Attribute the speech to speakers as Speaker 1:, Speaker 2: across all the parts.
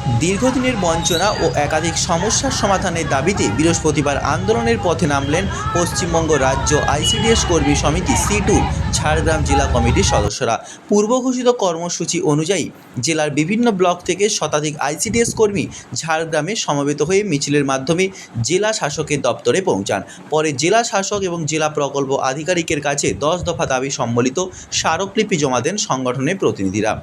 Speaker 1: দীর্ঘদিনের বঞ্চনা ও একাধিক সমস্যার সমাধানের দাবিতে বৃহস্পতিবার আন্দোলনের পথে নামলেন পশ্চিমবঙ্গ রাজ্য আইসিডিএস কর্মী সমিতি C2 ঝাড়গ্রাম জেলা কমিটির সদস্যরা। পূর্ব ঘোষিত কর্মসূচি অনুযায়ী জেলার বিভিন্ন ব্লক থেকে শতাধিক আইসিডিএস কর্মী ঝাড়গ্রামে সমবেত হয়ে মিছিলের মাধ্যমে জেলা শাসকের দপ্তরে পৌঁছান। পরে জেলা শাসক এবং জেলা প্রকল্প আধিকারিকের কাছে 10 দফা দাবি সম্বলিত স্মারকলিপি জমা দেন সংগঠনের প্রতিনিধিরা।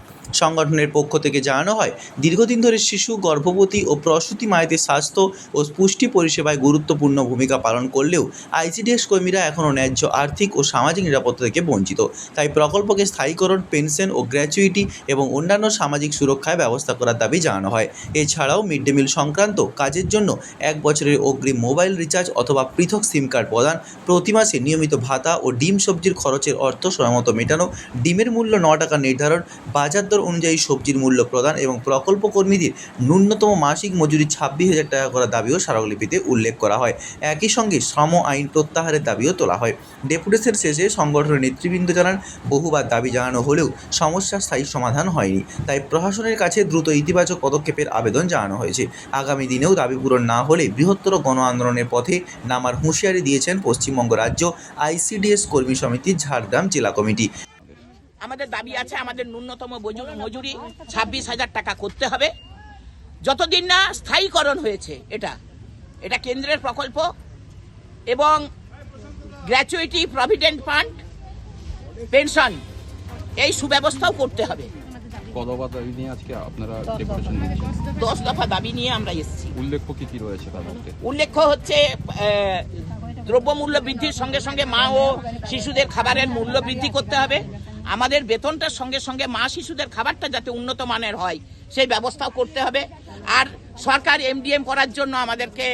Speaker 1: সংগঠনের পক্ষ থেকে জানানো হয়, দীর্ঘদিন ধরে শিশু, গর্ভবতী ও প্রসূতি মায়েদের স্বাস্থ্য ও পুষ্টি পরিষেবায় গুরুত্বপূর্ণ ভূমিকা পালন করলেও আইসিডিএস কর্মীরা এখনও ন্যায্য আর্থিক ও সামাজিক নিরাপত্তা থেকে বঞ্চিত। তাই প্রকল্পকে স্থায়ীকরণ, পেনশন ও গ্র্যাচুইটি এবং অন্যান্য সামাজিক সুরক্ষায় ব্যবস্থা করার দাবি জানানো হয়। এছাড়াও মিড ডে মিল সংক্রান্ত কাজের জন্য 1 বছরের অগ্রিম মোবাইল রিচার্জ অথবা পৃথক সিম কার্ড প্রদান, প্রতি মাসে নিয়মিত ভাতা ও ডিম সবজির খরচের অর্থ সময়মতো মেটানো, ডিমের মূল্য 9 টাকা নির্ধারণ, বাজার দর অনুযায়ী সবজির মূল্য প্রদান এবং প্রকল্প কর্মীদের ন্যূনতম মাসিক মজুরি 26,000 টাকা করার দাবিও স্মারকলিপিতে উল্লেখ করা হয়। একই সঙ্গে শ্রম আইন প্রত্যাহারের দাবিও তোলা হয়। ডেপুটেশন শেষে সংগঠনের নেতৃবৃন্দ জানান, বহুবার দাবি জানানো হলেও সমস্যার স্থায়ী সমাধান হয়নি। তাই প্রশাসনের কাছে দ্রুত ইতিবাচক পদক্ষেপের আবেদন জানানো হয়েছে। আগামী দিনেও দাবি পূরণ না হলে বৃহত্তর গণ আন্দোলনের পথে নামার হুঁশিয়ারি দিয়েছেন পশ্চিমবঙ্গ রাজ্য আইসিডিএস কর্মী সমিতির ঝাড়গ্রাম জেলা কমিটি।
Speaker 2: আমাদের দাবি আছে, আমাদের ন্যূনতম মজুরি 26,000 টাকা করতে হবে। যতদিন না স্থায়ীকরণ হয়েছে এটা কেন্দ্রের প্রকল্প এবং গ্র্যাচুইটি, প্রভিডেন্ট ফান্ড, পেনশন এই সুব্যবস্থাও করতে হবে। 10 দফা দাবি নিয়ে আমরা এসেছি।
Speaker 3: উল্লেখ্য কি রয়েছে তার মধ্যে?
Speaker 2: উল্লেখ্য হচ্ছে দ্রব্যমূল্য বৃদ্ধির সঙ্গে সঙ্গে মা ও শিশুদের খাবারের মূল্য বৃদ্ধি করতে হবে। আমাদের বেতনটার সঙ্গে সঙ্গে মা শিশুদের খাবারটা যাতে উন্নত মানের হয় সেই ব্যবস্থাও করতে হবে। আর সরকার MDM করার জন্য আমাদেরকে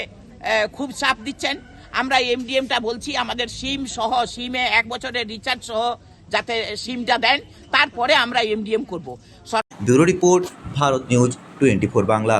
Speaker 2: খুব চাপ দিচ্ছেন। আমরা MDMটা বলছি, আমাদের সিম সহ, সিমে 1 বছরের রিচার্জ সহ যাতে সিমটা দেন, তারপরে আমরা MDM করব।
Speaker 1: Bureau report, Bharat news 24 Bangla.